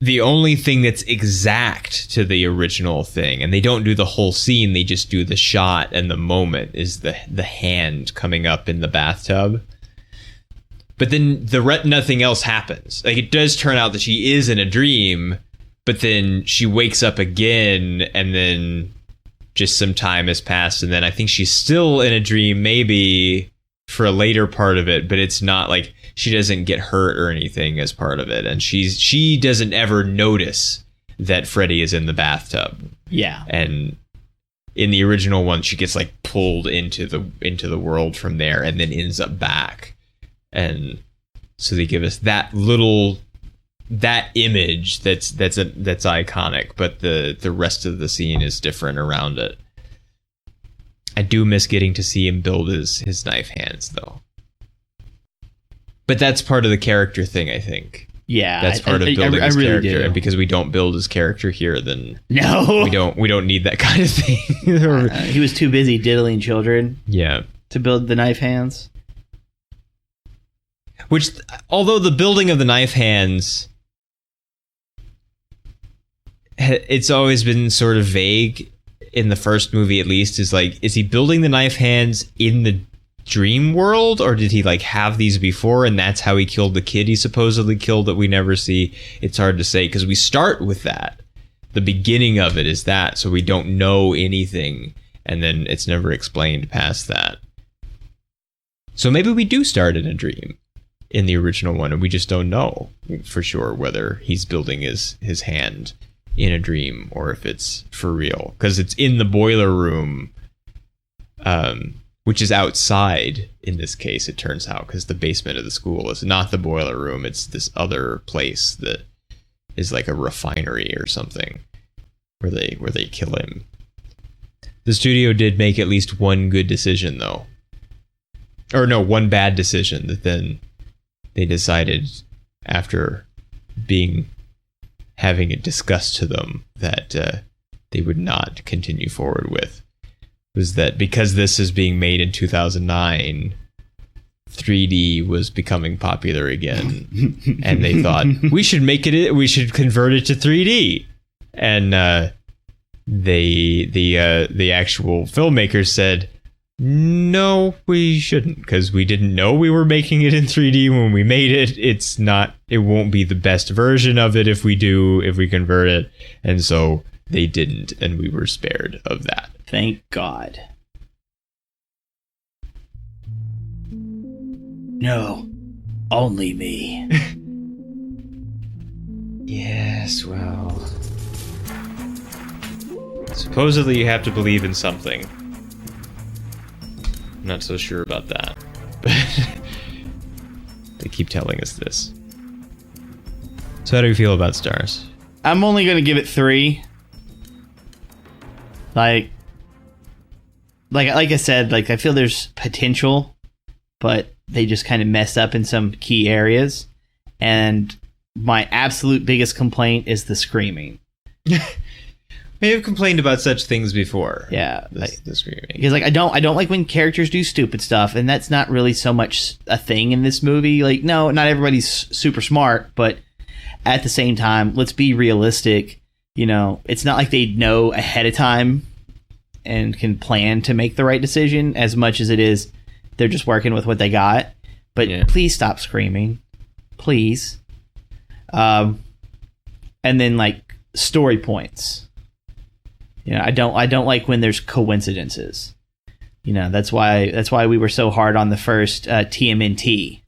The only thing that's exact to the original thing, and they don't do the whole scene, they just do the shot and the moment, is the hand coming up in the bathtub. But then nothing else happens. Like, it does turn out that she is in a dream, but then she wakes up again, and then just some time has passed, and then I think she's still in a dream, maybe for a later part of it, but it's not like she doesn't get hurt or anything as part of it, and she doesn't ever notice that Freddy is in the bathtub. Yeah. And in the original one, she gets, like, pulled into the world from there, and then ends up back. And so they give us that image that's iconic, but the rest of the scene is different around it. I do miss getting to see him build his knife hands, though. But that's part of the character thing, I think. Yeah, that's part of building his really character. do. And because we don't build his character here, then no, we don't need that kind of thing. He was too busy diddling children. Yeah, to build the knife hands. Which, although the building of the knife hands, it's always been sort of vague in the first movie, at least, is like, is he building the knife hands in the dream world, or did he, like, have these before and that's how he killed the kid he supposedly killed that we never see? It's hard to say, because we start with that. The beginning of it is that, so we don't know anything, and then it's never explained past that. So maybe we do start in a dream in the original one, and we just don't know for sure whether he's building his hand in a dream or if it's for real, because it's in the boiler room, which is outside in this case, it turns out, because the basement of the school is not the boiler room. It's this other place that is like a refinery or something where they kill him. The studio did make at least one good decision, though. Or no, one bad decision that then they decided, after having it discussed to them, that they would not continue forward with, was that because this is being made in 2009, 3D was becoming popular again, and they thought, we should convert it to 3D, and the actual filmmakers said, no, we shouldn't, because we didn't know we were making it in 3D when we made it. It won't be the best version of it if we convert it. And so they didn't, and we were spared of that. Thank God. No, only me. Yes, well, supposedly you have to believe in something. I'm not so sure about that, but they keep telling us this. So how do you feel about Stars? I'm only going to give it 3. Like I said, like, I feel there's potential, but they just kind of messed up in some key areas. And my absolute biggest complaint is the screaming. Yeah, We have complained about such things before. Yeah, This remake. because like I don't like when characters do stupid stuff, and that's not really so much a thing in this movie. Like, no, not everybody's super smart, but at the same time, let's be realistic. You know, it's not like they know ahead of time and can plan to make the right decision as much as it is they're just working with what they got. But please stop screaming, please. And then like story points. You know, I don't like when there's coincidences. You know, that's why we were so hard on the first TMNT.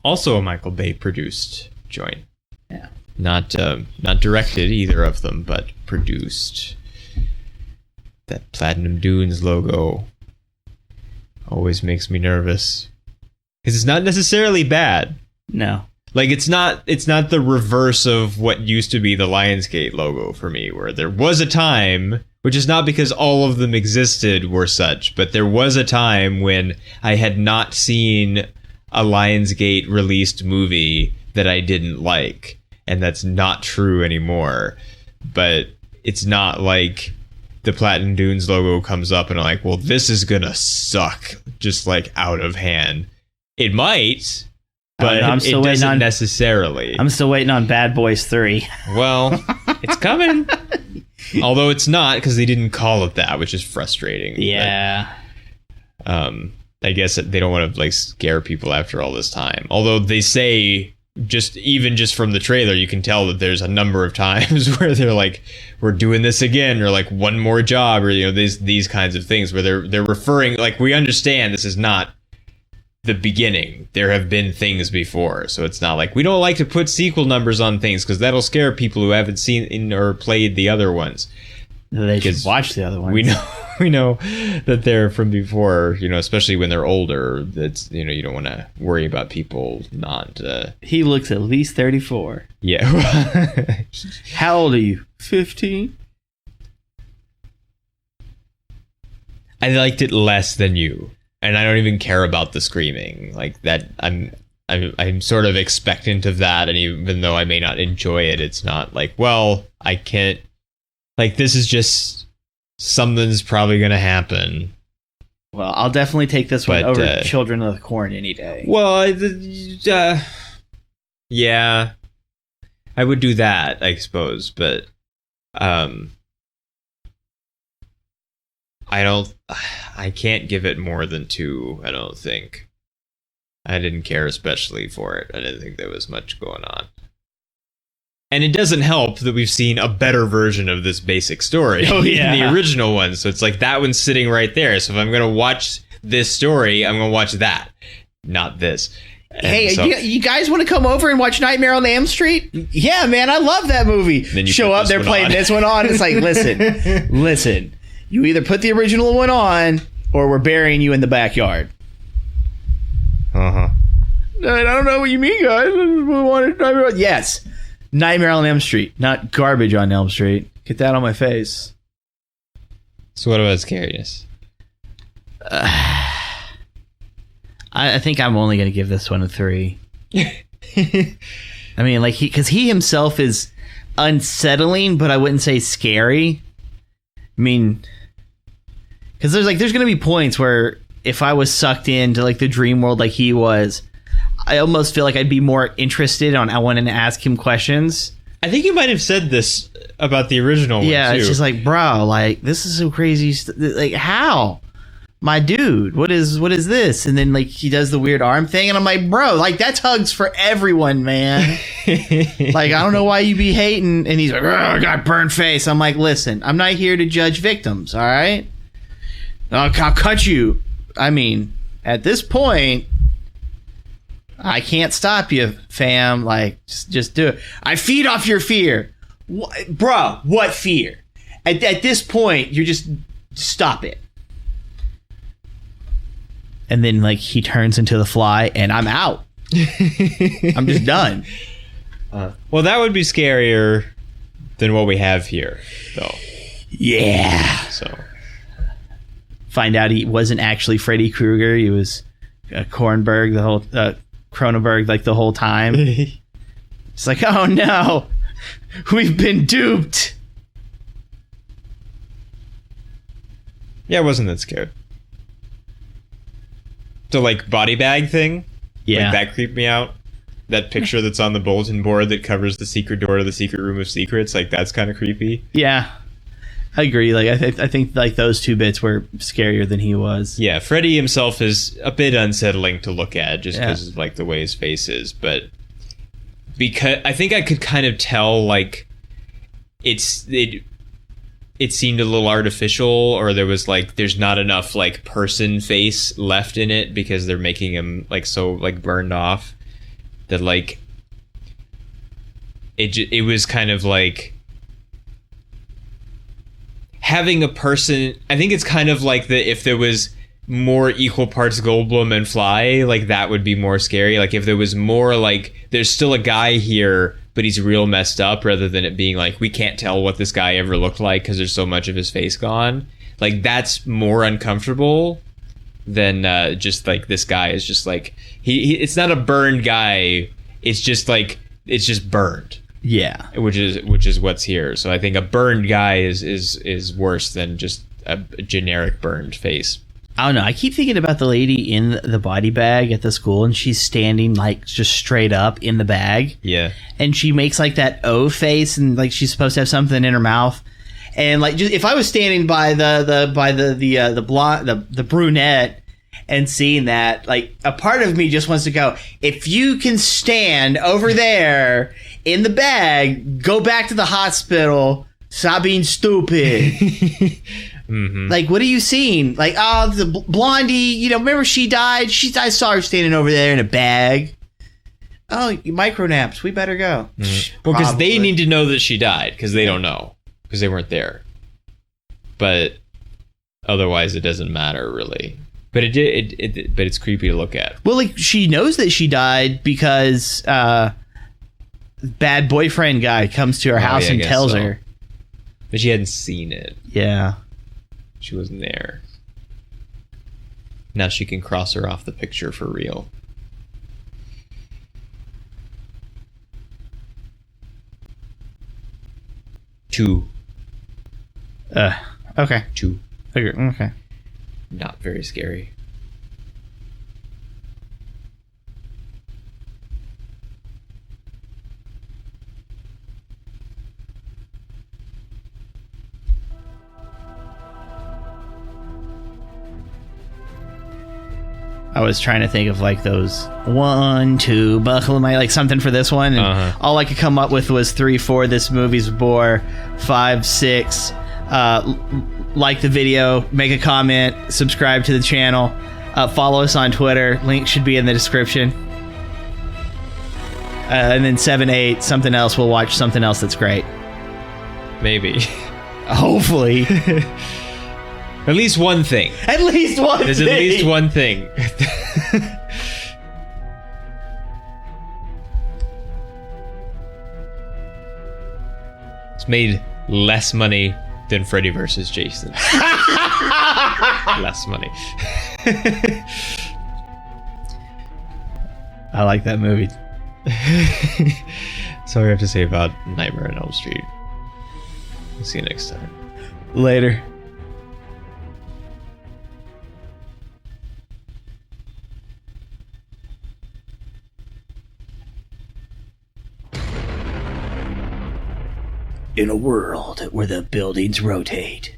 Also a Michael Bay produced joint. Yeah. Not directed either of them, but produced. That Platinum Dunes logo always makes me nervous. Because it's not necessarily bad. No. Like, it's not the reverse of what used to be the Lionsgate logo for me, where there was a time, which is not because all of them existed were such, but there was a time when I had not seen a Lionsgate released movie that I didn't like, and that's not true anymore. But it's not like the Platinum Dunes logo comes up and I'm like, well, this is gonna suck, just like out of hand. It might, but I'm still it waiting doesn't on- necessarily. I'm still waiting on Bad Boys 3. Well, it's coming. Although it's not, because they didn't call it that, which is frustrating. Yeah. But, I guess they don't want to like scare people after all this time. Although they say, just from the trailer, you can tell that there's a number of times where they're like, we're doing this again, or like one more job, or, you know, these kinds of things where they're referring, like, we understand this is not the beginning. There have been things before, so it's not like we don't like to put sequel numbers on things because that'll scare people who haven't seen or played the other ones. They should 'Cause watch the other ones. We know that they're from before, you know, especially when they're older. That's, you know, you don't want to worry about people not. He looks at least 34. Yeah. How old are you? 15? I liked it less than you, and I don't even care about the screaming like that. I'm sort of expectant of that, and even though I may not enjoy it, it's not like, well, I can't. Like, this is just something's probably gonna happen. Well, I'll definitely take this one But, over Children of the Corn any day. Well, yeah, I would do that, I suppose, but I can't give it more than 2, I don't think. I didn't care especially for it. I didn't think there was much going on. And it doesn't help that we've seen a better version of this basic story Oh, yeah. in the original one. So it's like that one's sitting right there. So if I'm going to watch this story, I'm going to watch that, not this. And Hey, so- you guys want to come over and watch Nightmare on Elm Street? Yeah, man, I love that movie. Then you Show put up, this they're one playing on. this one on. It's like, listen. You either put the original one on, or we're burying you in the backyard. Uh-huh. I don't know what you mean, guys. We wanted Nightmare on... Yes, Nightmare on Elm Street, not Garbage on Elm Street. Get that on my face. So what about scariness? I think I'm only going to give this one a 3. I mean, like, because he himself is unsettling, but I wouldn't say scary. I mean, because there's going to be points where if I was sucked into like the dream world like he was, I almost feel like I'd be more interested I wanted to ask him questions. I think you might have said this about the original one, Yeah, too. it's just like, bro, like, this is so crazy. Like, how? My dude, what is this? And then like he does the weird arm thing, and I'm like, bro, like that's hugs for everyone, man. Like, I don't know why you be hating. And he's like, oh, I got burnt face. I'm like, listen, I'm not here to judge victims, all right? I'll cut you. I mean, at this point, I can't stop you, fam. Like, just do it. I feed off your fear. Bro, what fear? At this point, you're just stop it. And then, like, he turns into the Fly, and I'm out. I'm just done. Well, that would be scarier than what we have here, though. Yeah. So Find out he wasn't actually Freddy Krueger. He was Cronenberg the whole time. It's like, oh no, We've been duped. Yeah, I wasn't that scared. The like body bag thing, Yeah. like that creeped me out. That picture that's on the bulletin board that covers the secret door to the secret room of secrets, like that's kind of creepy. Yeah. I agree. Like I think like those two bits were scarier than he was. Yeah, Freddy himself is a bit unsettling to look at just Yeah. because of like the way his face is, but because I think I could kind of tell like it seemed a little artificial, or there was like there's not enough like person face left in it because they're making him like so like burned off that like it was kind of like having a person. I think it's kind of like if there was more equal parts Goldblum and Fly, like that would be more scary. Like if there was more like there's still a guy here but he's real messed up, rather than it being like we can't tell what this guy ever looked like because there's so much of his face gone. Like that's more uncomfortable than just like this guy is just like he it's not a burned guy, it's just like it's just burned, Yeah. which is what's here. So I think a burned guy is worse than just a generic burned face. I don't know. I keep thinking about the lady in the body bag at the school, and she's standing like just straight up in the bag, Yeah. and she makes like that O face, and like she's supposed to have something in her mouth. And like, just if I was standing by the blonde, the brunette, and seeing that, like a part of me just wants to go, if you can stand over there in the bag, go back to the hospital. Stop being stupid. Mm-hmm. Like, what are you seeing? Like, oh, the blondie, you know, remember she died? I saw her standing over there in a bag. Oh, micro naps. We better go. Well, because they Probably. need to know that she died, because they don't know, because they weren't there. But otherwise, it doesn't matter really. But but it's creepy to look at. Well, like, she knows that she died because bad boyfriend guy comes to her house yeah, I and guess tells so. her. But she hadn't seen it. Yeah. She wasn't there. Now she can cross her off the picture for real. Two. Okay. Okay. Not very scary. I was trying to think of like those 1, 2, buckle my like something for this one, and all I could come up with was 3, 4. This movie's bore. 5, 6. Like the video, make a comment, subscribe to the channel, follow us on Twitter. Link should be in the description. And then 7, 8. Something else. We'll watch something else that's great. Maybe. Hopefully, At least one thing. at least one. There's thing. at least one thing. It's made less money than Freddy vs. Jason. Less money. I like that movie. So I have to say about Nightmare on Elm Street. We'll see you next time. Later. In a world where the buildings rotate,